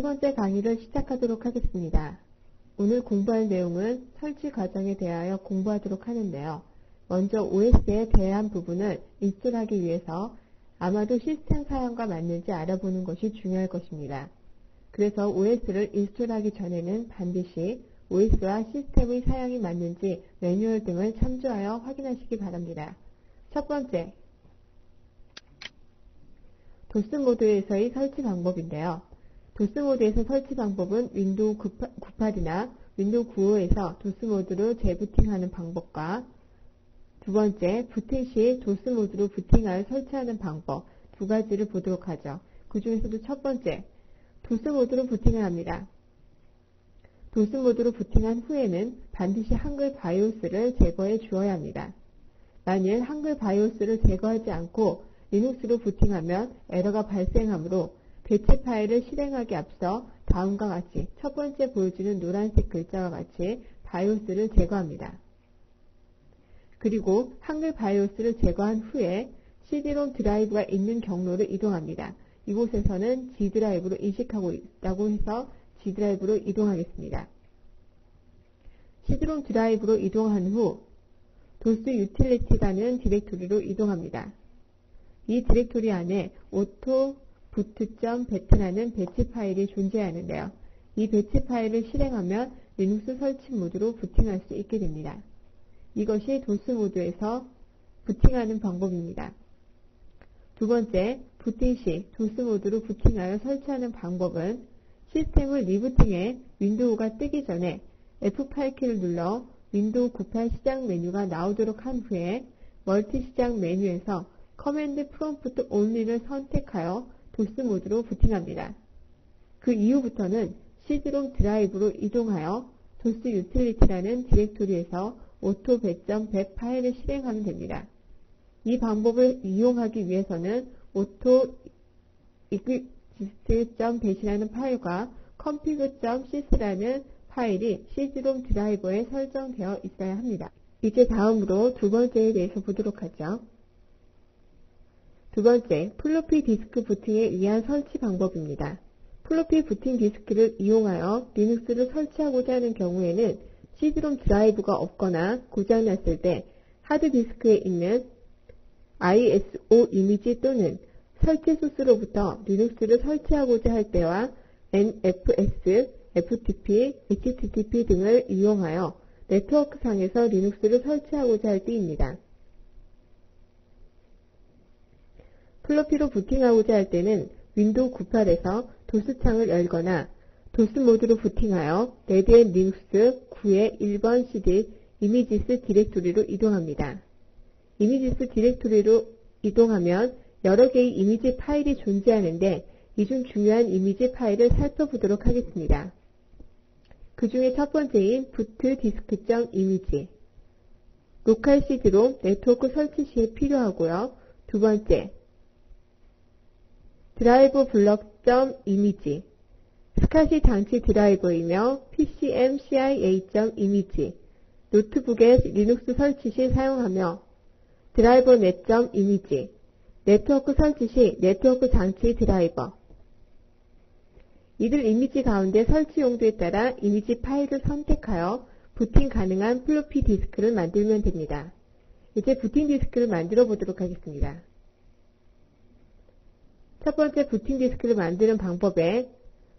세 번째 강의를 시작하도록 하겠습니다. 오늘 공부할 내용은 설치 과정에 대하여 공부하도록 하는데요. 먼저 OS에 대한 부분을 인스톨하기 위해서 아마도 시스템 사양과 맞는지 알아보는 것이 중요할 것입니다. 그래서 OS를 인스톨하기 전에는 반드시 OS와 시스템의 사양이 맞는지 매뉴얼 등을 참조하여 확인하시기 바랍니다. 첫 번째, 도스 모드에서의 설치 방법인데요. 도스 모드에서 설치 방법은 윈도우 98이나 윈도우 95에서 도스 모드로 재부팅하는 방법과 두 번째, 부팅 시 도스 모드로 부팅하여 설치하는 방법 두 가지를 보도록 하죠. 그 중에서도 첫 번째, 도스 모드로 부팅을 합니다. 도스 모드로 부팅한 후에는 반드시 한글 바이오스를 제거해 주어야 합니다. 만일 한글 바이오스를 제거하지 않고 리눅스로 부팅하면 에러가 발생하므로 배치 파일을 실행하기 앞서 다음과 같이 첫 번째 보여주는 노란색 글자와 같이 바이오스를 제거합니다. 그리고 한글 바이오스를 제거한 후에 CD롬 드라이브가 있는 경로를 이동합니다. 이곳에서는 G 드라이브로 인식하고 있다고 해서 G 드라이브로 이동하겠습니다. CD롬 드라이브로 이동한 후 도스 유틸리티라는 디렉토리로 이동합니다. 이 디렉토리 안에 auto-boot.bat라는 배치 파일이 존재하는데요. 이 배치 파일을 실행하면 리눅스 설치 모드로 부팅할 수 있게 됩니다. 이것이 도스 모드에서 부팅하는 방법입니다. 두 번째, 부팅 시 도스 모드로 부팅하여 설치하는 방법은 시스템을 리부팅해 윈도우가 뜨기 전에 F8키를 눌러 윈도우 98 시작 메뉴가 나오도록 한 후에 멀티 시작 메뉴에서 커맨드 프롬프트 온리를 선택하여 도스 모드로 부팅합니다. 그 이후부터는 CD롬 드라이브로 이동하여 도스 유틸리티라는 디렉토리에서 auto-bat 파일을 실행하면 됩니다. 이 방법을 이용하기 위해서는 auto-exist.bat이라는 파일과 config.sys라는 파일이 CD롬 드라이버에 설정되어 있어야 합니다. 이제 다음으로 두 번째에 대해서 보도록 하죠. 두 번째, 플로피 디스크 부팅에 의한 설치 방법입니다. 플로피 부팅 디스크를 이용하여 리눅스를 설치하고자 하는 경우에는 CD롬 드라이브가 없거나 고장났을 때 하드디스크에 있는 ISO 이미지 또는 설치 소스로부터 리눅스를 설치하고자 할 때와 NFS, FTP, HTTP 등을 이용하여 네트워크상에서 리눅스를 설치하고자 할 때입니다. 플로피로 부팅하고자 할 때는 윈도우 98에서 도스 창을 열거나 도스 모드로 부팅하여 레드햇 리눅스 9의 1번 CD 이미지스 디렉토리로 이동합니다. 이미지스 디렉토리로 이동하면 여러 개의 이미지 파일이 존재하는데 이 중 중요한 이미지 파일을 살펴보도록 하겠습니다. 그 중에 첫 번째인 bootdisk.img 로컬 CD롬 네트워크 설치 시에 필요하고요. 두 번째, 드라이브 블럭.img 스카시 장치 드라이버이며 PCMCIA.img 노트북에 리눅스 설치 시 사용하며 드라이버 net.img 네트워크 설치 시 네트워크 장치 드라이버. 이들 이미지 가운데 설치 용도에 따라 이미지 파일을 선택하여 부팅 가능한 플로피 디스크를 만들면 됩니다. 이제 부팅 디스크를 만들어 보도록 하겠습니다. 첫 번째 부팅 디스크를 만드는 방법에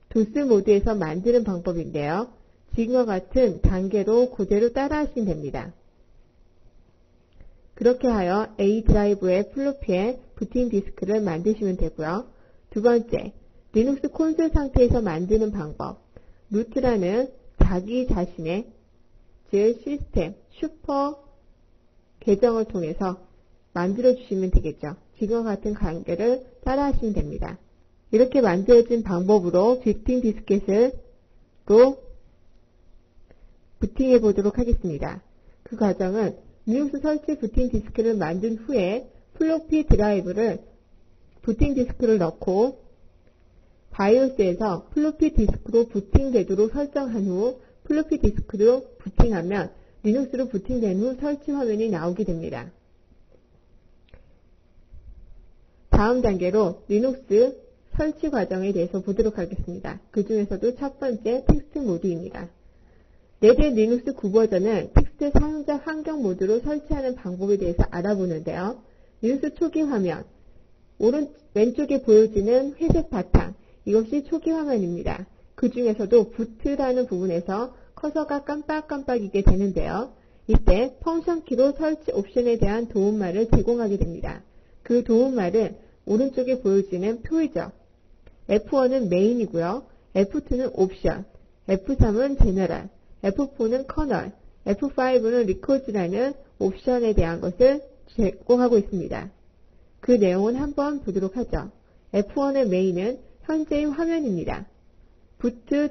도스 모드에서 만드는 방법인데요. 지금과 같은 단계로 그대로 따라 하시면 됩니다. 그렇게 하여 A 드라이브의 플로피에 부팅 디스크를 만드시면 되고요. 두 번째, 리눅스 콘솔 상태에서 만드는 방법. 루트라는 자기 자신의 즉 시스템 슈퍼 계정을 통해서 만들어 주시면 되겠죠. 지금과 같은 단계를 따라 하시면 됩니다. 이렇게 만들어진 방법으로 부팅 디스켓을 또 부팅해 보도록 하겠습니다. 그 과정은 리눅스 설치 부팅 디스크를 만든 후에 플로피 드라이브를 부팅 디스크를 넣고 바이오스에서 플로피 디스크로 부팅되도록 설정한 후 플로피 디스크로 부팅하면 리눅스로 부팅된 후 설치 화면이 나오게 됩니다. 다음 단계로 리눅스 설치 과정에 대해서 보도록 하겠습니다. 그 중에서도 첫 번째 텍스트 모드입니다. 레드햇 리눅스 9버전은 텍스트 사용자 환경 모드로 설치하는 방법에 대해서 알아보는데요. 리눅스 초기 화면, 왼쪽에 보여지는 회색 바탕, 이것이 초기 화면입니다. 그 중에서도 부트라는 부분에서 커서가 깜빡깜빡이게 되는데요. 이때 펑션 키로 설치 옵션에 대한 도움말을 제공하게 됩니다. 그 도움말은 오른쪽에 보여지는 표이죠. F1은 메인이고요. F2는 옵션, F3은 제너럴, F4는 커널, F5는 리코즈라는 옵션에 대한 것을 제공하고 있습니다. 그 내용은 한번 보도록 하죠. F1의 메인은 현재의 화면입니다. 부트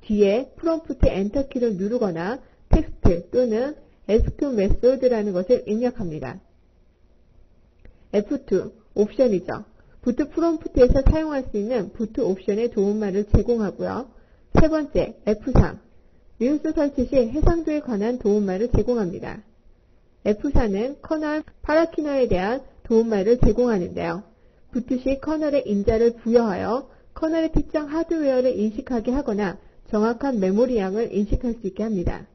뒤에 프롬프트 엔터 키를 누르거나 텍스트 또는 ask method라는 것을 입력합니다. F2, 옵션이죠. 부트 프롬프트에서 사용할 수 있는 부트 옵션의 도움말을 제공하고요. 세 번째, F3, 리눅스 설치 시 해상도에 관한 도움말을 제공합니다. F4는 커널 파라키너에 대한 도움말을 제공하는데요. 부트 시 커널에 인자를 부여하여 커널의 특정 하드웨어를 인식하게 하거나 정확한 메모리 양을 인식할 수 있게 합니다.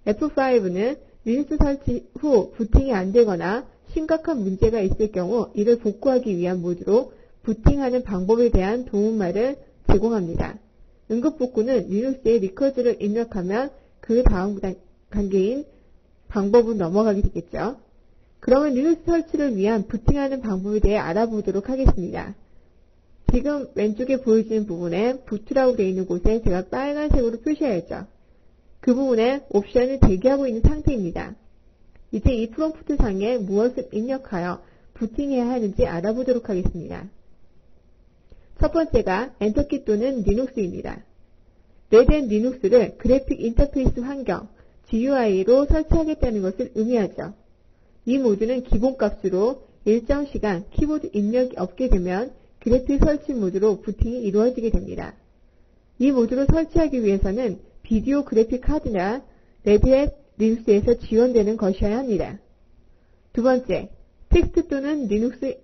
F5는 리눅스 설치 후 부팅이 안 되거나 심각한 문제가 있을 경우 이를 복구하기 위한 모드로 부팅하는 방법에 대한 도움말을 제공합니다. 응급복구는 리눅스에 리커즈를 입력하면 그 다음 단계인 방법은 넘어가게 되겠죠. 그러면 리눅스 설치를 위한 부팅하는 방법에 대해 알아보도록 하겠습니다. 지금 왼쪽에 보여지는 부분에 부트라고 되어 있는 곳에 제가 빨간색으로 표시하였죠. 그 부분에 옵션을 대기하고 있는 상태입니다. 이제 이 프롬프트 상에 무엇을 입력하여 부팅해야 하는지 알아보도록 하겠습니다. 첫 번째가 엔터키 또는 리눅스입니다. 레드햇 리눅스를 그래픽 인터페이스 환경 GUI로 설치하겠다는 것을 의미하죠. 이 모드는 기본값으로 일정 시간 키보드 입력이 없게 되면 그래픽 설치 모드로 부팅이 이루어지게 됩니다. 이 모드로 설치하기 위해서는 비디오 그래픽 카드나 레드햇 리눅스에서 지원되는 것이어야 합니다. 두 번째, 텍스트 또는 리눅스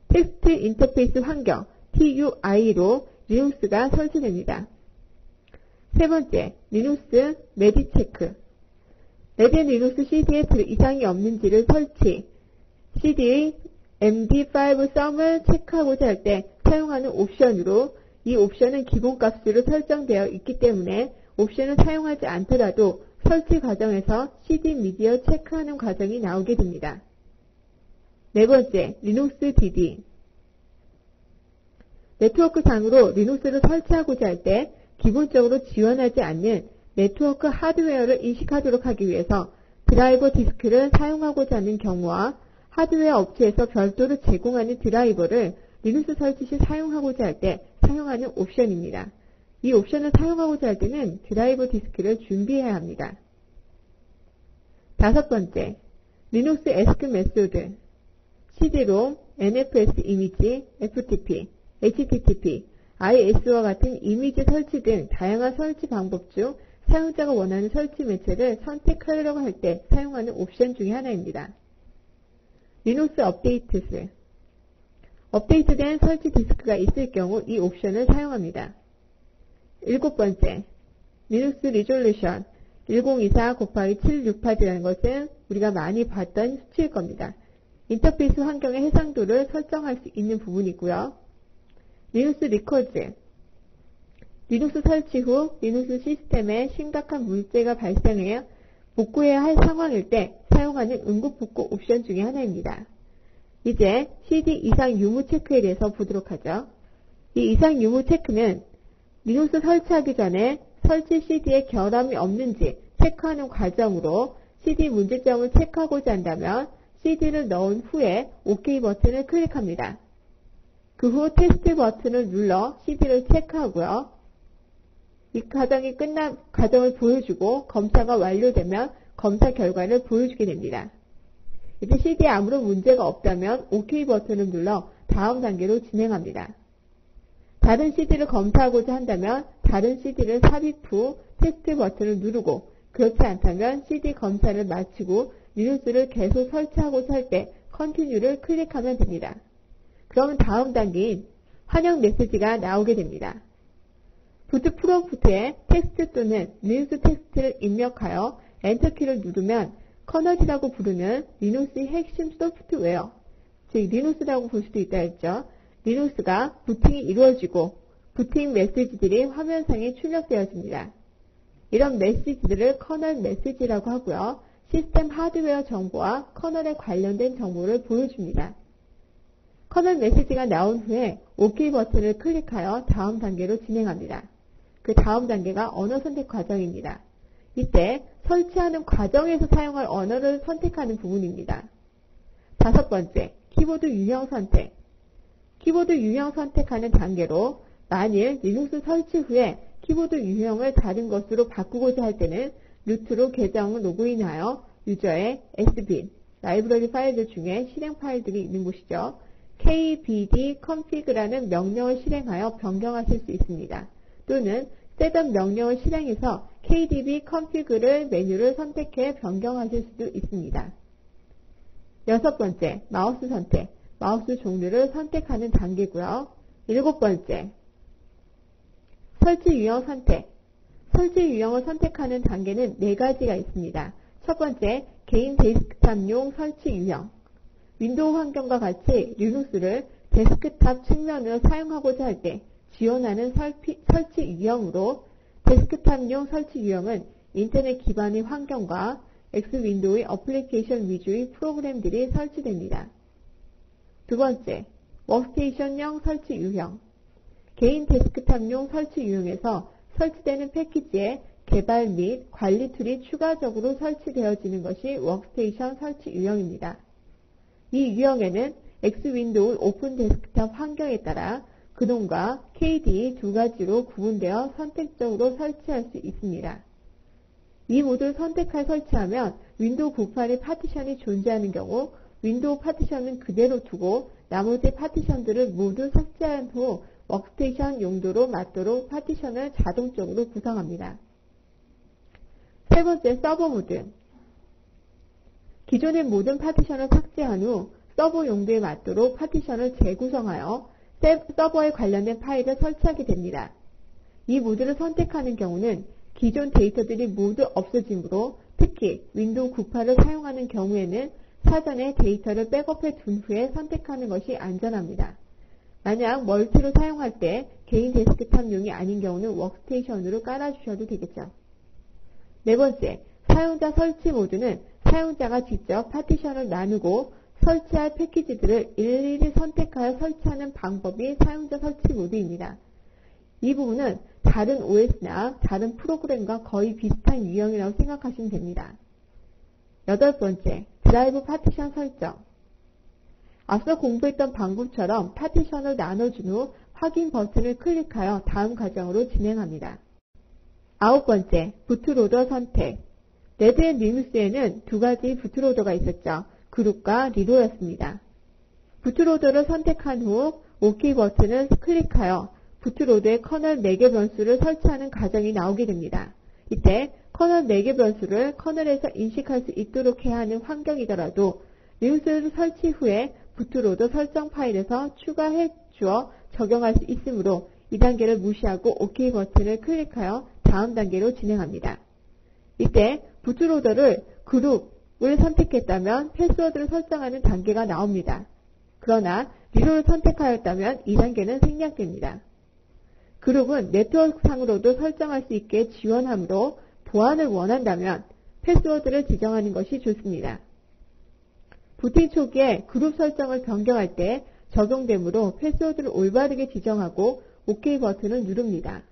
텍스트 인터페이스 환경 TUI로 리눅스가 설치됩니다. 세 번째, 리눅스 메디 체크. 레드햇 리눅스 CD에 이상이 없는지를 설치, CD의 MD5 썸을 체크하고자 할 때 사용하는 옵션으로 이 옵션은 기본값으로 설정되어 있기 때문에 옵션을 사용하지 않더라도 설치 과정에서 CD 미디어 체크하는 과정이 나오게 됩니다. 네 번째, 리눅스 DD. 네트워크상으로 리눅스를 설치하고자 할 때 기본적으로 지원하지 않는 네트워크 하드웨어를 인식하도록 하기 위해서 드라이버 디스크를 사용하고자 하는 경우와 하드웨어 업체에서 별도로 제공하는 드라이버를 리눅스 설치 시 사용하고자 할 때 사용하는 옵션입니다. 이 옵션을 사용하고자 할 때는 드라이버 디스크를 준비해야 합니다. 다섯 번째, 리눅스 ask method. CD롬, NFS 이미지, FTP, HTTP, ISO와 같은 이미지 설치 등 다양한 설치 방법 중 사용자가 원하는 설치 매체를 선택하려고 할 때 사용하는 옵션 중에 하나입니다. 리눅스 업데이트스. 업데이트된 설치 디스크가 있을 경우 이 옵션을 사용합니다. 일곱 번째, 리눅스 리졸루션 1024/768이라는 것은 우리가 많이 봤던 수치일 겁니다. 인터페이스 환경의 해상도를 설정할 수 있는 부분이고요. 리눅스 리커즈. 리눅스 설치 후 리눅스 시스템에 심각한 문제가 발생해 복구해야 할 상황일 때 사용하는 응급복구 옵션 중에 하나입니다. 이제 CD 이상 유무 체크에 대해서 보도록 하죠. 이 이상 유무 체크는 리눅스 설치하기 전에 설치 CD에 결함이 없는지 체크하는 과정으로 CD 문제점을 체크하고자 한다면 CD를 넣은 후에 OK 버튼을 클릭합니다. 그 후 테스트 버튼을 눌러 CD를 체크하고요. 이 과정이 끝난 과정을 보여주고 검사가 완료되면 검사 결과를 보여주게 됩니다. 이제 CD에 아무런 문제가 없다면 OK 버튼을 눌러 다음 단계로 진행합니다. 다른 CD를 검사하고자 한다면 다른 CD를 삽입 후 테스트 버튼을 누르고 그렇지 않다면 CD 검사를 마치고 리눅스를 계속 설치하고자 할 때 컨티뉴를 클릭하면 됩니다. 그러면 다음 단계인 환영 메시지가 나오게 됩니다. 부트 프롬프트에 텍스트 또는 리눅스 텍스트를 입력하여 엔터키를 누르면 커널이라고 부르는 리눅스의 핵심 소프트웨어, 즉 리눅스라고 볼 수도 있다 했죠. 리눅스가 부팅이 이루어지고 부팅 메시지들이 화면상에 출력되어집니다. 이런 메시지들을 커널 메시지라고 하고요. 시스템 하드웨어 정보와 커널에 관련된 정보를 보여줍니다. 커널 메시지가 나온 후에 OK 버튼을 클릭하여 다음 단계로 진행합니다. 그 다음 단계가 언어 선택 과정입니다. 이때 설치하는 과정에서 사용할 언어를 선택하는 부분입니다. 다섯 번째, 키보드 유형 선택. 키보드 유형 선택하는 단계로 만일 리눅스 설치 후에 키보드 유형을 다른 것으로 바꾸고자 할 때는 루트로 계정을 로그인하여 유저의 sbin, 라이브러리 파일들 중에 실행 파일들이 있는 곳이죠. kbd config라는 명령을 실행하여 변경하실 수 있습니다. 또는 셋업 명령을 실행해서 kdb config를 메뉴를 선택해 변경하실 수도 있습니다. 여섯 번째, 마우스 선택. 마우스 종류를 선택하는 단계고요. 일곱 번째, 설치 유형 선택. 설치 유형을 선택하는 단계는 네 가지가 있습니다. 첫 번째, 개인 데스크탑용 설치 유형. 윈도우 환경과 같이 리눅스를 데스크탑 측면으로 사용하고자 할 때 지원하는 설치 유형으로 데스크탑용 설치 유형은 인터넷 기반의 환경과 X윈도우의 어플리케이션 위주의 프로그램들이 설치됩니다. 두 번째, 워크스테이션용 설치 유형. 개인 데스크탑용 설치 유형에서 설치되는 패키지에 개발 및 관리 툴이 추가적으로 설치되어지는 것이 워크스테이션 설치 유형입니다. 이 유형에는 X윈도우 오픈 데스크탑 환경에 따라 그놈과 KDE 두 가지로 구분되어 선택적으로 설치할 수 있습니다. 이 모두를 선택해 설치하면 윈도우 98의 파티션이 존재하는 경우 윈도우 파티션은 그대로 두고 나머지 파티션들을 모두 삭제한 후 워크스테이션 용도로 맞도록 파티션을 자동적으로 구성합니다. 세 번째, 서버 모드. 기존의 모든 파티션을 삭제한 후 서버 용도에 맞도록 파티션을 재구성하여 서버에 관련된 파일을 설치하게 됩니다. 이 모드를 선택하는 경우는 기존 데이터들이 모두 없어지므로 특히 윈도우 98을 사용하는 경우에는 사전에 데이터를 백업해 둔 후에 선택하는 것이 안전합니다. 만약 멀티로 사용할 때 개인 데스크탑용이 아닌 경우는 워크스테이션으로 깔아주셔도 되겠죠. 네 번째, 사용자 설치 모드는 사용자가 직접 파티션을 나누고 설치할 패키지들을 일일이 선택하여 설치하는 방법이 사용자 설치 모드입니다. 이 부분은 다른 OS나 다른 프로그램과 거의 비슷한 유형이라고 생각하시면 됩니다. 여덟 번째, 드라이브 파티션 설정. 앞서 공부했던 방법처럼 파티션을 나눠준 후 확인 버튼을 클릭하여 다음 과정으로 진행합니다. 아홉 번째, 부트로더 선택. 레드앤 리눅스에는 두 가지 부트로더가 있었죠. 그룹과 리로였습니다. 부트로더를 선택한 후 OK 버튼을 클릭하여 부트로더의 커널 4개 변수를 설치하는 과정이 나오게 됩니다. 이때 커널 4개 변수를 커널에서 인식할 수 있도록 해야 하는 환경이더라도 리눅스 설치 후에 부트로더 설정 파일에서 추가해 주어 적용할 수 있으므로 이 단계를 무시하고 OK 버튼을 클릭하여 다음 단계로 진행합니다. 이때 부트로더를 그룹을 선택했다면 패스워드를 설정하는 단계가 나옵니다. 그러나 리로를 선택하였다면 이 단계는 생략됩니다. 그룹은 네트워크상으로도 설정할 수 있게 지원하므로 보안을 원한다면 패스워드를 지정하는 것이 좋습니다. 부팅 초기에 그룹 설정을 변경할 때 적용되므로 패스워드를 올바르게 지정하고 OK 버튼을 누릅니다.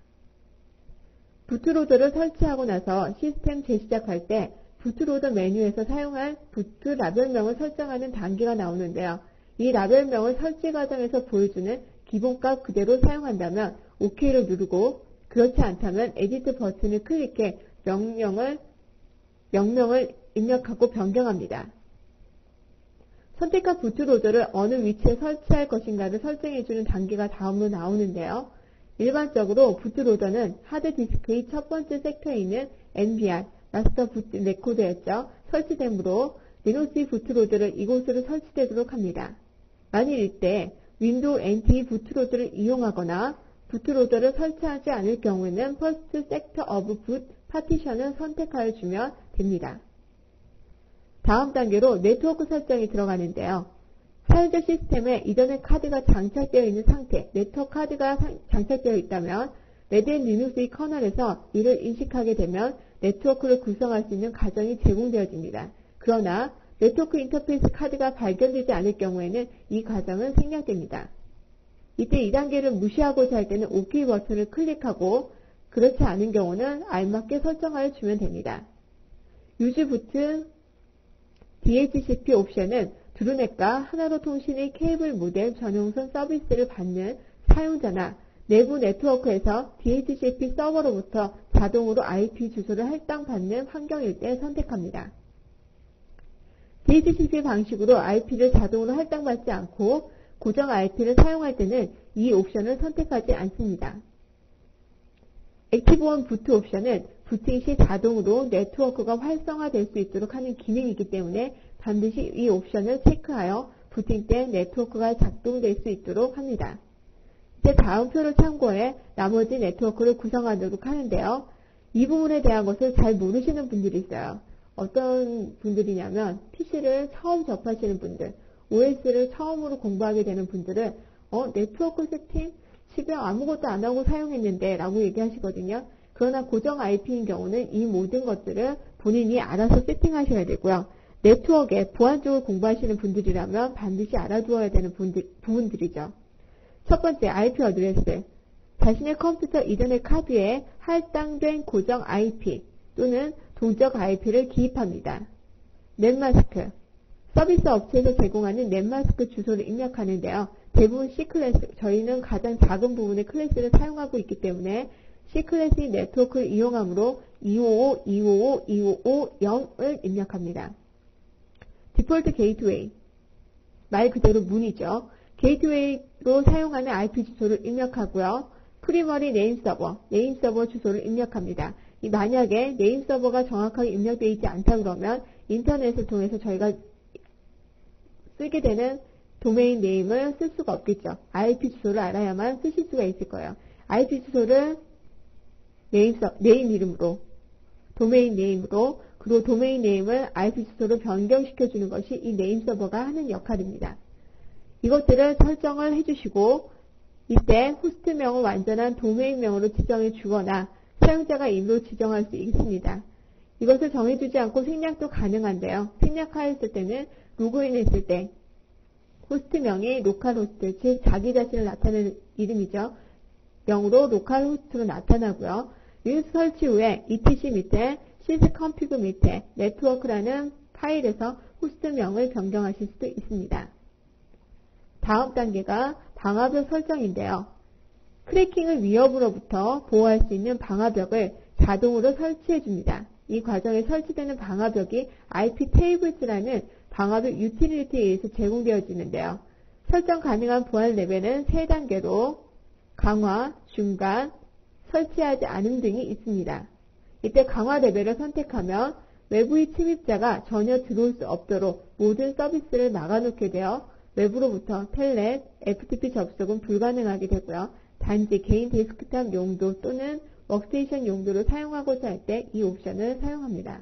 부트로더를 설치하고 나서 시스템 재시작할 때 부트로더 메뉴에서 사용할 부트 라벨명을 설정하는 단계가 나오는데요. 이 라벨명을 설치 과정에서 보여주는 기본값 그대로 사용한다면 OK를 누르고 그렇지 않다면 에디트 버튼을 클릭해 명령을 입력하고 변경합니다. 선택한 부트로더를 어느 위치에 설치할 것인가를 설정해주는 단계가 다음으로 나오는데요. 일반적으로 부트로더는 하드디스크의 첫 번째 섹터에 있는 NBR, 마스터 부트 레코더였죠. 설치되므로 리눅스 부트로더를 이곳으로 설치되도록 합니다. 만일 이때 윈도우 NT 부트로더를 이용하거나 부트로더를 설치하지 않을 경우에는 First Sector of Boot 파티션을 선택하여 주면 됩니다. 다음 단계로 네트워크 설정이 들어가는데요. 사용자 시스템에 이더넷 카드가 장착되어 있는 상태, 네트워크 카드가 장착되어 있다면 레드햇 리눅스의 커널에서 이를 인식하게 되면 네트워크를 구성할 수 있는 가정이 제공되어집니다. 그러나 네트워크 인터페이스 카드가 발견되지 않을 경우에는 이 가정은 생략됩니다. 이때 2단계를 무시하고자 할 때는 OK 버튼을 클릭하고 그렇지 않은 경우는 알맞게 설정하여 주면 됩니다. Use Boot DHCP 옵션은 드루넷과 하나로 통신의 케이블 모뎀 전용선 서비스를 받는 사용자나 내부 네트워크에서 DHCP 서버로부터 자동으로 IP 주소를 할당받는 환경일 때 선택합니다. DHCP 방식으로 IP를 자동으로 할당받지 않고 고정 IP를 사용할 때는 이 옵션을 선택하지 않습니다. 액티브온 부트 옵션은 부팅 시 자동으로 네트워크가 활성화될 수 있도록 하는 기능이기 때문에 반드시 이 옵션을 체크하여 부팅 때 네트워크가 작동될 수 있도록 합니다. 이제 다음 표를 참고해 나머지 네트워크를 구성하도록 하는데요. 이 부분에 대한 것을 잘 모르시는 분들이 있어요. 어떤 분들이냐면 PC를 처음 접하시는 분들, OS를 처음으로 공부하게 되는 분들은 네트워크 세팅 집에 아무것도 안 하고 사용했는데 라고 얘기하시거든요. 그러나 고정 IP인 경우는 이 모든 것들을 본인이 알아서 세팅하셔야 되고요. 네트워크에 보안 쪽을 공부하시는 분들이라면 반드시 알아두어야 되는 부분들이죠. 첫 번째, IP 어드레스. 자신의 컴퓨터 이더넷 카드에 할당된 고정 IP 또는 동적 IP를 기입합니다. 넷마스크. 서비스 업체에서 제공하는 넷마스크 주소를 입력하는데요. 대부분 C클래스, 저희는 가장 작은 부분의 클래스를 사용하고 있기 때문에 C클래스의 네트워크를 이용하므로 255.255.255.0을 입력합니다. 디폴트 게이트웨이. 말 그대로 문이죠. 게이트웨이로 사용하는 IP 주소를 입력하고요. 프리머리 네임 서버 주소를 입력합니다. 만약에 네임 서버가 정확하게 입력되어 있지 않다 그러면 인터넷을 통해서 저희가 쓰게 되는 도메인 네임을 쓸 수가 없겠죠. IP 주소를 알아야만 쓰실 수가 있을 거예요. IP 주소를 네임 이름으로, 도메인 네임으로, 그리고 도메인 네임을 IP 주소로 변경시켜주는 것이 이 네임 서버가 하는 역할입니다. 이것들을 설정을 해주시고 이때 호스트명을 완전한 도메인명으로 지정해 주거나 사용자가 임의로 지정할 수 있습니다. 이것을 정해주지 않고 생략도 가능한데요. 생략하였을 때는 로그인했을 때 호스트명이 로컬호스트, 즉 자기 자신을 나타내는 이름이죠. 명으로 로컬호스트로 나타나고요. 리눅스 설치 후에 etc 밑에 sysconfig 밑에 네트워크라는 파일에서 호스트명을 변경하실 수도 있습니다. 다음 단계가 방화벽 설정인데요. 크래킹을 위협으로부터 보호할 수 있는 방화벽을 자동으로 설치해 줍니다. 이 과정에 설치되는 방화벽이 IP 테이블스라는 방화벽 유틸리티에 의해서 제공되어지는데요. 설정 가능한 보안 레벨은 3단계로 강화, 중간, 설치하지 않음 등이 있습니다. 이때 강화 레벨을 선택하면 외부의 침입자가 전혀 들어올 수 없도록 모든 서비스를 막아놓게 되어 외부로부터 텔넷, FTP 접속은 불가능하게 되고요. 단지 개인 데스크탑 용도 또는 워크스테이션 용도로 사용하고자 할 때 이 옵션을 사용합니다.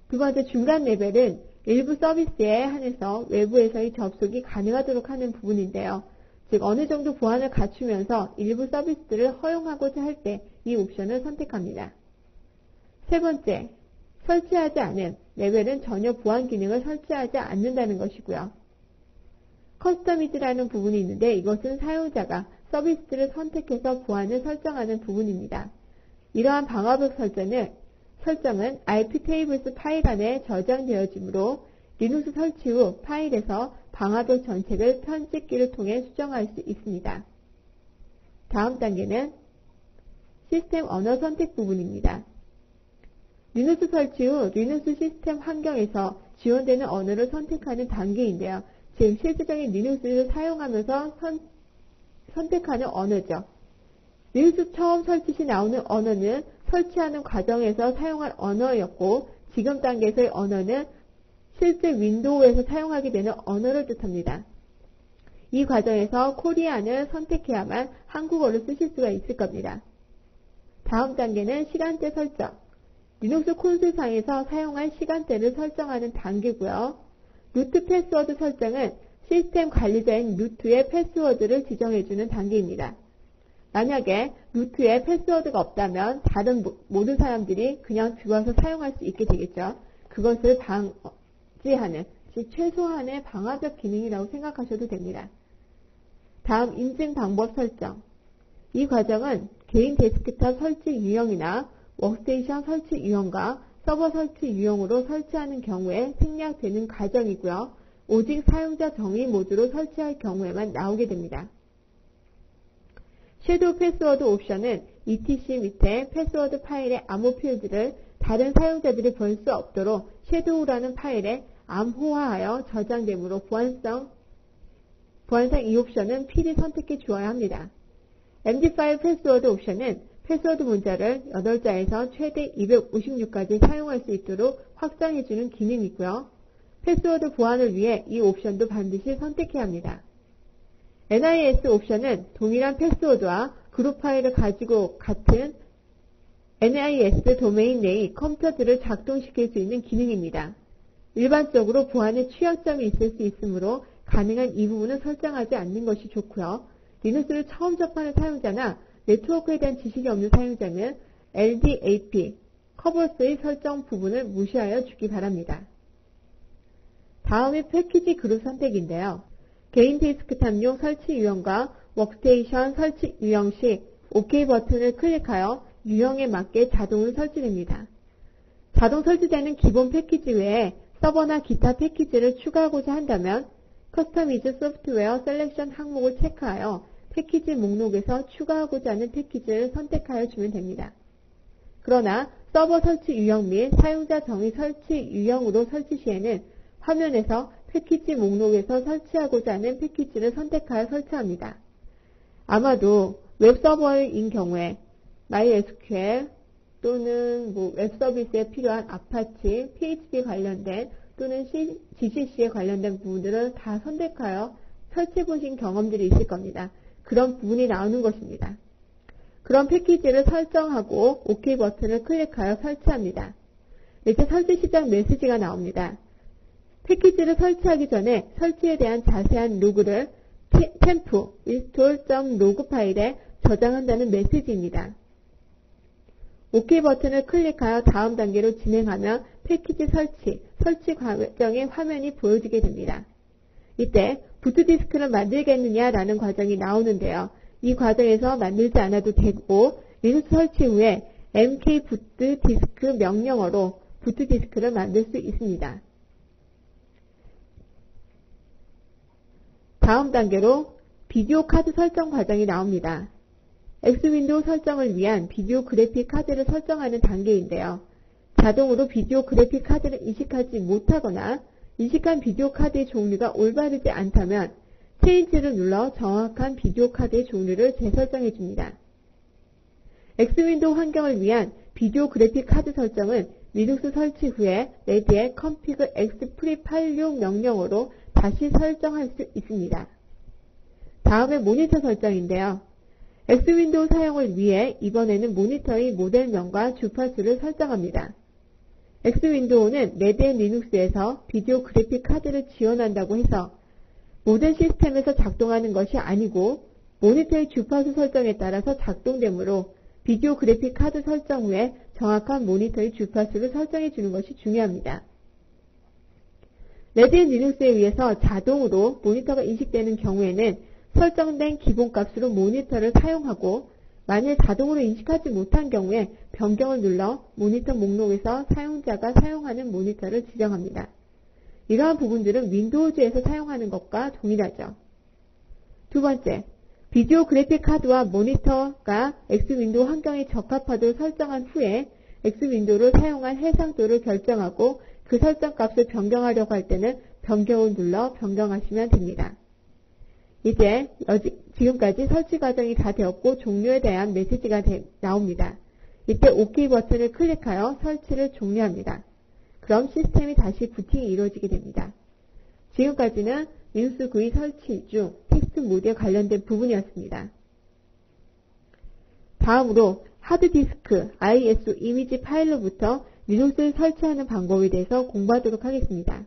두 번째 중간 레벨은 일부 서비스에 한해서 외부에서의 접속이 가능하도록 하는 부분인데요. 즉 어느 정도 보안을 갖추면서 일부 서비스들을 허용하고자 할 때 이 옵션을 선택합니다. 세 번째, 설치하지 않은 레벨은 전혀 보안 기능을 설치하지 않는다는 것이고요. 커스터미즈라는 부분이 있는데 이것은 사용자가 서비스를 선택해서 보안을 설정하는 부분입니다. 이러한 방화벽 설정은 IP 테이블스 파일 안에 저장되어지므로 리눅스 설치 후 파일에서 방화벽 전체를 편집기를 통해 수정할 수 있습니다. 다음 단계는 시스템 언어 선택 부분입니다. 리눅스 설치 후 리눅스 시스템 환경에서 지원되는 언어를 선택하는 단계인데요. 즉 실질적인 리눅스를 사용하면서 선택하는 언어죠. 리눅스 처음 설치 시 나오는 언어는 설치하는 과정에서 사용할 언어였고 지금 단계에서의 언어는 실제 윈도우에서 사용하게 되는 언어를 뜻합니다. 이 과정에서 코리안을 선택해야만 한국어를 쓰실 수가 있을 겁니다. 다음 단계는 시간대 설정. 리눅스 콘솔상에서 사용할 시간대를 설정하는 단계고요. 루트 패스워드 설정은 시스템 관리자인 루트의 패스워드를 지정해주는 단계입니다. 만약에 루트에 패스워드가 없다면 다른 모든 사람들이 그냥 들어와서 사용할 수 있게 되겠죠. 그것을 방지하는, 즉 최소한의 방어적 기능이라고 생각하셔도 됩니다. 다음 인증 방법 설정. 이 과정은 개인 데스크탑 설치 유형이나 워크스테이션 설치 유형과 서버 설치 유형으로 설치하는 경우에 생략되는 과정이고요. 오직 사용자 정의 모드로 설치할 경우에만 나오게 됩니다. 섀도우 패스워드 옵션은 etc 밑에 패스워드 파일의 암호 필드를 다른 사용자들이 볼 수 없도록 섀도우라는 파일에 암호화하여 저장되므로 보안상 이 옵션은 필히 선택해 주어야 합니다. MD5 패스워드 옵션은 패스워드 문자를 8자에서 최대 256까지 사용할 수 있도록 확장해주는 기능이고요. 패스워드 보안을 위해 이 옵션도 반드시 선택해야 합니다. NIS 옵션은 동일한 패스워드와 그룹 파일을 가지고 같은 NIS 도메인 내의 컴퓨터들을 작동시킬 수 있는 기능입니다. 일반적으로 보안에 취약점이 있을 수 있으므로 가능한 이 부분은 설정하지 않는 것이 좋고요. 리눅스를 처음 접하는 사용자나 네트워크에 대한 지식이 없는 사용자는 LDAP, 커버스의 설정 부분을 무시하여 주기 바랍니다. 다음이 패키지 그룹 선택인데요. 개인 데스크탑용 설치 유형과 워크스테이션 설치 유형 시 OK 버튼을 클릭하여 유형에 맞게 자동으로 설치됩니다. 자동 설치되는 기본 패키지 외에 서버나 기타 패키지를 추가하고자 한다면 커스터미즈 소프트웨어 셀렉션 항목을 체크하여 패키지 목록에서 추가하고자 하는 패키지를 선택하여 주면 됩니다. 그러나 서버 설치 유형 및 사용자 정의 설치 유형으로 설치 시에는 화면에서 패키지 목록에서 설치하고자 하는 패키지를 선택하여 설치합니다. 아마도 웹서버인 경우에 MySQL 또는 웹서비스에 필요한 아파치, PHP 관련된 또는 GCC에 관련된 부분들을 다 선택하여 설치해 보신 경험들이 있을 겁니다. 그런 부분이 나오는 것입니다. 그런 패키지를 설정하고 OK 버튼을 클릭하여 설치합니다. 이제 설치 시작 메시지가 나옵니다. 패키지를 설치하기 전에 설치에 대한 자세한 로그를 temp install.log 파일에 저장한다는 메시지입니다. OK 버튼을 클릭하여 다음 단계로 진행하면 패키지 설치 과정의 화면이 보여지게 됩니다. 이때 부트디스크를 만들겠느냐라는 과정이 나오는데요. 이 과정에서 만들지 않아도 되고 리눅스 설치 후에 mkbootdisk 명령어로 부트디스크를 만들 수 있습니다. 다음 단계로 비디오 카드 설정 과정이 나옵니다. X윈도우 설정을 위한 비디오 그래픽 카드를 설정하는 단계인데요. 자동으로 비디오 그래픽 카드를 인식하지 못하거나 인식한 비디오 카드의 종류가 올바르지 않다면 체인지를 눌러 정확한 비디오 카드의 종류를 재설정해 줍니다. X윈도우 환경을 위한 비디오 그래픽 카드 설정은 리눅스 설치 후에 레디의 config x pre86 명령어로 다시 설정할 수 있습니다. 다음은 모니터 설정인데요. X윈도우 사용을 위해 이번에는 모니터의 모델명과 주파수를 설정합니다. X윈도우는 레디앤 리눅스에서 비디오 그래픽 카드를 지원한다고 해서 모든 시스템에서 작동하는 것이 아니고 모니터의 주파수 설정에 따라서 작동되므로 비디오 그래픽 카드 설정 후에 정확한 모니터의 주파수를 설정해 주는 것이 중요합니다. 레디앤 리눅스에 의해서 자동으로 모니터가 인식되는 경우에는 설정된 기본값으로 모니터를 사용하고 만일 자동으로 인식하지 못한 경우에 변경을 눌러 모니터 목록에서 사용자가 사용하는 모니터를 지정합니다. 이러한 부분들은 윈도우즈에서 사용하는 것과 동일하죠. 두 번째, 비디오 그래픽 카드와 모니터가 X윈도우 환경에 적합하도록 설정한 후에 X윈도우를 사용한 해상도를 결정하고 그 설정값을 변경하려고 할 때는 변경을 눌러 변경하시면 됩니다. 이제 지금까지 설치 과정이 다 되었고 종료에 대한 메시지가 나옵니다. 이때 OK 버튼을 클릭하여 설치를 종료합니다. 그럼 시스템이 다시 부팅이 이루어지게 됩니다. 지금까지는 리눅스 GUI 설치 중 텍스트 모드에 관련된 부분이었습니다. 다음으로 하드디스크 ISO 이미지 파일로부터 리눅스를 설치하는 방법에 대해서 공부하도록 하겠습니다.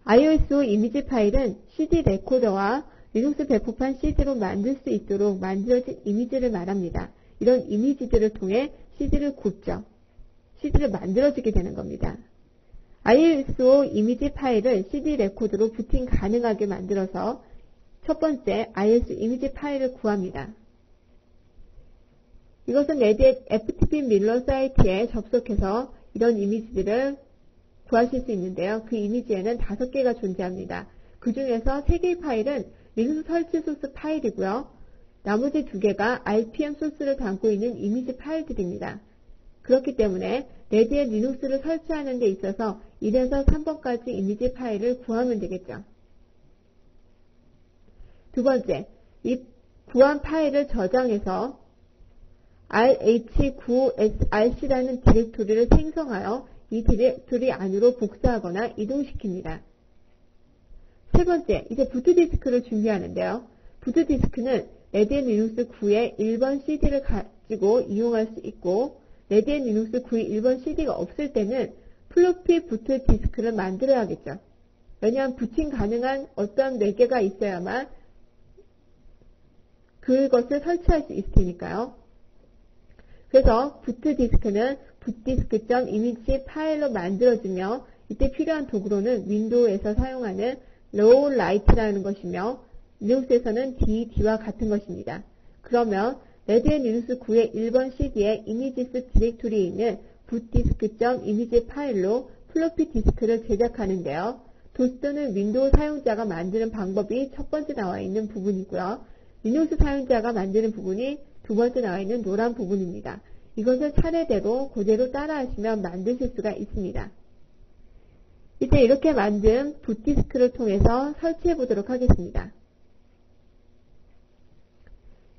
ISO 이미지 파일은 CD 레코더와 리눅스 배포판 CD로 만들 수 있도록 만들어진 이미지를 말합니다. 이런 이미지들을 통해 CD를 굽죠. CD를 만들어지게 되는 겁니다. ISO 이미지 파일을 CD 레코더로 부팅 가능하게 만들어서 첫 번째 ISO 이미지 파일을 구합니다. 이것은 레드햇 FTP 밀러 사이트에 접속해서 이런 이미지들을 구하실 수 있는데요. 그 이미지에는 5개가 존재합니다. 그 중에서 3개의 파일은 리눅스 설치 소스 파일이고요. 나머지 2개가 RPM 소스를 담고 있는 이미지 파일들입니다. 그렇기 때문에 레드햇 리눅스를 설치하는 데 있어서 1에서 3번까지 이미지 파일을 구하면 되겠죠. 두 번째, 이 구한 파일을 저장해서 rh9src라는 디렉토리를 생성하여 이 디렉토리 안으로 복사하거나 이동시킵니다. 세 번째, 이제 부트디스크를 준비하는데요. 부트디스크는 레드햇 리눅스 9의 1번 CD를 가지고 이용할 수 있고 레드햇 리눅스 9의 1번 CD가 없을 때는 플로피 부트디스크를 만들어야겠죠. 왜냐하면 부팅 가능한 어떤 4개가 있어야만 그것을 설치할 수 있을 테니까요. 그래서 부트디스크는 bootdisk.image 파일로 만들어지며 이때 필요한 도구로는 윈도우에서 사용하는 lowlight라는 것이며 리눅스에서는 DD와 같은 것입니다. 그러면 레드햇 리눅스 9의 1번 CD에 이미지스 디렉토리에 있는 bootdisk.image 파일로 플로피 디스크를 제작하는데요. 도스 또는 윈도우 사용자가 만드는 방법이 첫 번째 나와 있는 부분이고요. 리눅스 사용자가 만드는 부분이 두 번째 나와 있는 노란 부분입니다. 이것을 차례대로 그대로 따라하시면 만드실 수가 있습니다. 이제 이렇게 만든 붓디스크를 통해서 설치해 보도록 하겠습니다.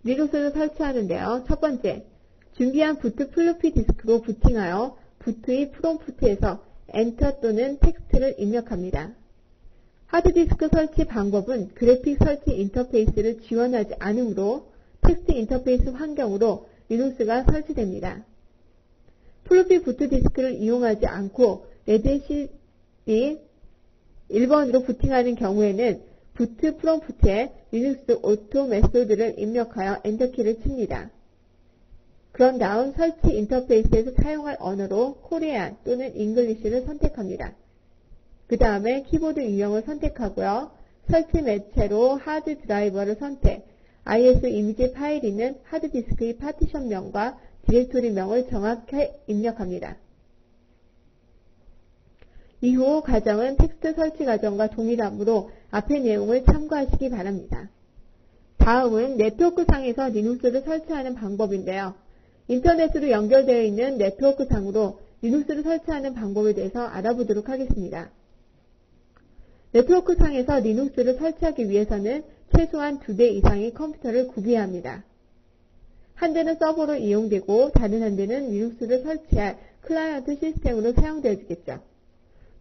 리눅스를 설치하는데요. 첫 번째, 준비한 부트 플로피 디스크로 부팅하여 부트의 프롬프트에서 엔터 또는 텍스트를 입력합니다. 하드디스크 설치 방법은 그래픽 설치 인터페이스를 지원하지 않으므로 텍스트 인터페이스 환경으로 리눅스가 설치됩니다. 플로피 부트 디스크를 이용하지 않고 레드햇이 1번으로 부팅하는 경우에는 부트 프롬프트에 리눅스 오토 메소드를 입력하여 엔터키를 칩니다. 그런 다음 설치 인터페이스에서 사용할 언어로 코리안 또는 잉글리시를 선택합니다. 그 다음에 키보드 유형을 선택하고요. 설치 매체로 하드 드라이버를 선택, ISO 이미지 파일이 있는 하드디스크의 파티션명과 디렉토리명을 정확히 입력합니다. 이후 과정은 텍스트 설치 과정과 동일하므로 앞의 내용을 참고하시기 바랍니다. 다음은 네트워크상에서 리눅스를 설치하는 방법인데요. 인터넷으로 연결되어 있는 네트워크상으로 리눅스를 설치하는 방법에 대해서 알아보도록 하겠습니다. 네트워크상에서 리눅스를 설치하기 위해서는 최소한 2대 이상의 컴퓨터를 구비해야 합니다. 한 대는 서버로 이용되고 다른 한 대는 리눅스를 설치할 클라이언트 시스템으로 사용되어지겠죠.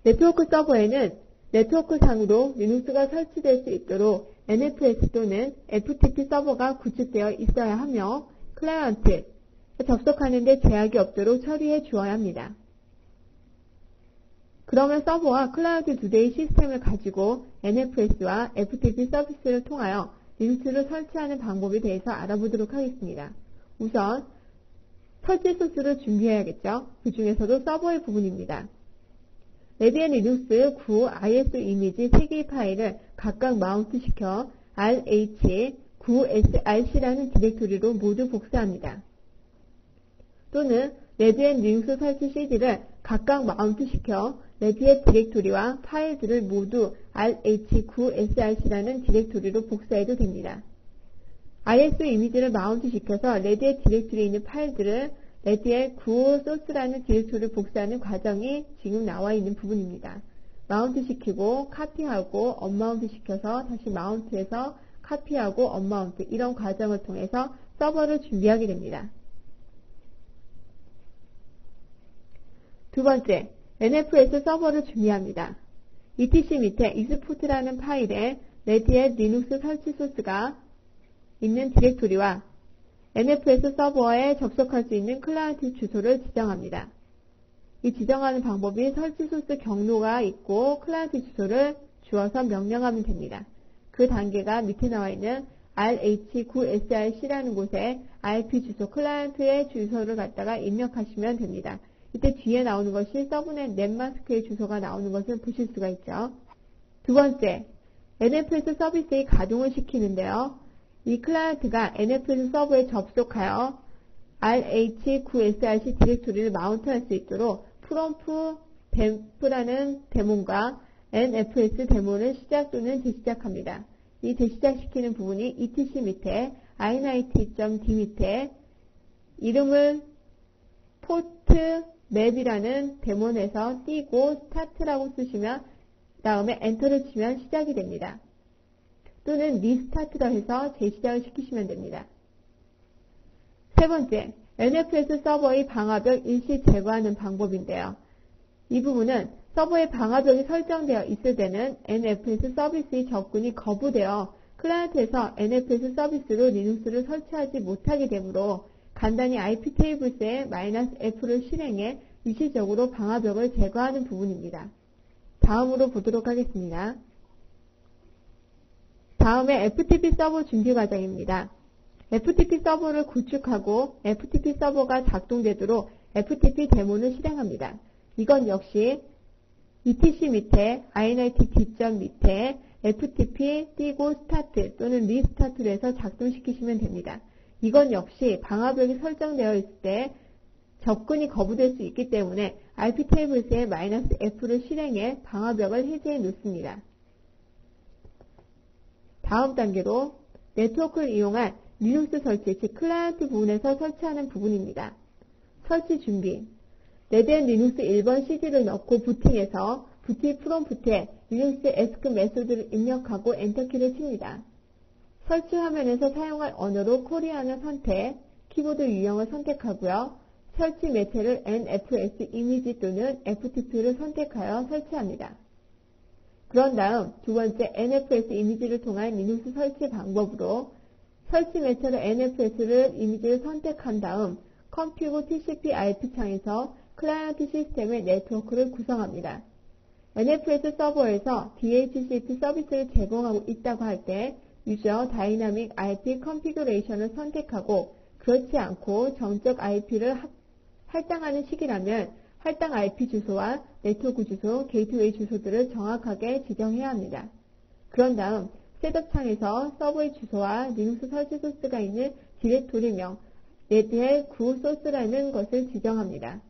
네트워크 서버에는 네트워크상으로 리눅스가 설치될 수 있도록 NFS 또는 FTP 서버가 구축되어 있어야 하며 클라이언트에 접속하는 데 제약이 없도록 처리해 주어야 합니다. 그러면 서버와 클라우드 2대의 시스템을 가지고 NFS와 FTP 서비스를 통하여 리눅스를 설치하는 방법에 대해서 알아보도록 하겠습니다. 우선 설치 소스를 준비해야겠죠. 그 중에서도 서버의 부분입니다. 레드햇 리눅스 9 ISO 이미지 3개의 파일을 각각 마운트시켜 rh9src라는 디렉토리로 모두 복사합니다. 또는 레드햇 리눅스 설치 CD를 각각 마운트시켜 레드햇 디렉토리와 파일들을 모두 rh9src라는 디렉토리로 복사해도 됩니다. ISO 이미지를 마운트시켜서 레드햇 디렉토리에 있는 파일들을 레드햇 9 소스라는 디렉토리를 복사하는 과정이 지금 나와 있는 부분입니다. 마운트시키고 카피하고 언마운트 시켜서 다시 마운트해서 카피하고 언마운트 이런 과정을 통해서 서버를 준비하게 됩니다. 두 번째, NFS 서버를 준비합니다. etc 밑에 export라는 파일에 레드햇 리눅스 설치 소스가 있는 디렉토리와 NFS 서버에 접속할 수 있는 클라이언트 주소를 지정합니다. 이 지정하는 방법이 설치 소스 경로가 있고 클라이언트 주소를 주어서 명령하면 됩니다. 그 단계가 밑에 나와 있는 RH9src라는 곳에 IP 주소, 클라이언트의 주소를 갖다가 입력하시면 됩니다. 이때 뒤에 나오는 것이 서브넷 넷마스크의 주소가 나오는 것을 보실 수가 있죠. 두 번째, NFS 서비스의 가동을 시키는데요. 이 클라이언트가 NFS 서버에 접속하여 RH9src 디렉토리를 마운트할 수 있도록 프롬프 댐프라는 데몬과 NFS 데몬을 시작 또는 재시작합니다. 이 재시작시키는 부분이 etc 밑에 init.d 밑에 이름을 포트 맵이라는 데몬에서 띄고 스타트라고 쓰시면 다음에 엔터를 치면 시작이 됩니다. 또는 리스타트라 해서 재시작을 시키시면 됩니다. 세 번째, NFS 서버의 방화벽 일시 제거하는 방법인데요. 이 부분은 서버의 방화벽이 설정되어 있을 때는 NFS 서비스의 접근이 거부되어 클라이언트에서 NFS 서비스로 리눅스를 설치하지 못하게 되므로 간단히 iptables의 -f를 실행해 일시적으로 방화벽을 제거하는 부분입니다. 다음으로 보도록 하겠습니다. 다음에 FTP 서버 준비 과정입니다. FTP 서버를 구축하고 FTP 서버가 작동되도록 FTP 데몬을 실행합니다. 이건 역시 etc 밑에 init 밑에 FTP 띄고 스타트 또는 리스타트로 해서 작동시키시면 됩니다. 이건 역시 방화벽이 설정되어 있을 때 접근이 거부될 수 있기 때문에 iptables의 -f를 실행해 방화벽을 해제해 놓습니다. 다음 단계로 네트워크를 이용한 리눅스 설치, 즉 클라이언트 부분에서 설치하는 부분입니다. 설치 준비. 레드햇 리눅스 1번 CD를 넣고 부팅해서 부팅 프롬프트에 리눅스 ESC 메소드를 입력하고 엔터키를 칩니다. 설치 화면에서 사용할 언어로 코리안을 선택, 키보드 유형을 선택하고요. 설치 매체를 NFS 이미지 또는 FTP를 선택하여 설치합니다. 그런 다음 두 번째 NFS 이미지를 통한 리눅스 설치 방법으로 설치 매체로 NFS를 이미지를 선택한 다음 컴퓨그 TCP IP 창에서 클라이언트 시스템의 네트워크를 구성합니다. NFS 서버에서 DHCP 서비스를 제공하고 있다고 할 때 유저 다이나믹 IP 컨피그레이션을 선택하고 그렇지 않고 정적 IP를 할당하는 식이라면 할당 IP 주소와 네트워크 주소, 게이트웨이 주소들을 정확하게 지정해야 합니다. 그런 다음 셋업 창에서 서버의 주소와 리눅스 설치 소스가 있는 디렉토리명 레드햇 9 소스라는 것을 지정합니다.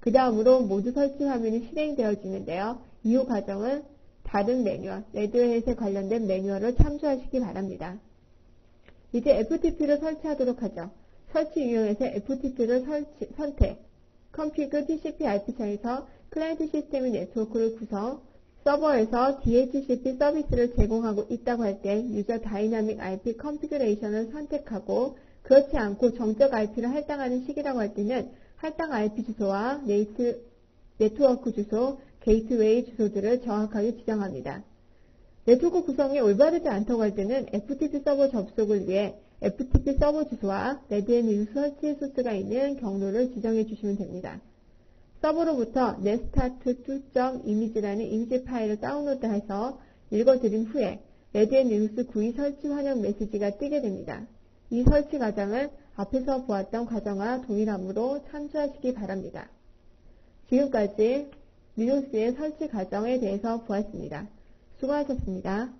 그 다음으로 모두 설치 화면이 실행되어지는데요. 이후 과정은 다른 매뉴얼, 레드햇에 관련된 매뉴얼을 참조하시기 바랍니다. 이제 FTP를 설치하도록 하죠. 설치 유형에서 FTP를 선택, 컴퓨그 TCP IP 창에서 클라이언트 시스템의 네트워크를 구성, 서버에서 DHCP 서비스를 제공하고 있다고 할 때 유저 다이나믹 IP 컨피그레이션을 선택하고 그렇지 않고 정적 IP를 할당하는 식이라고 할 때는 할당 IP 주소와 네트워크 주소, 게이트웨이 주소들을 정확하게 지정합니다. 네트워크 구성이 올바르지 않다고 할 때는 FTP 서버 접속을 위해 FTP 서버 주소와 레드햇 리눅스 설치 소스가 있는 경로를 지정해 주시면 됩니다. 서버로부터 nestart2.image라는 이미지 파일을 다운로드해서 읽어드린 후에 레드햇 리눅스 GUI 설치 환영 메시지가 뜨게 됩니다. 이 설치 과정은 앞에서 보았던 과정과 동일하므로 참조하시기 바랍니다. 지금까지 리눅스의 설치 과정에 대해서 보았습니다. 수고하셨습니다.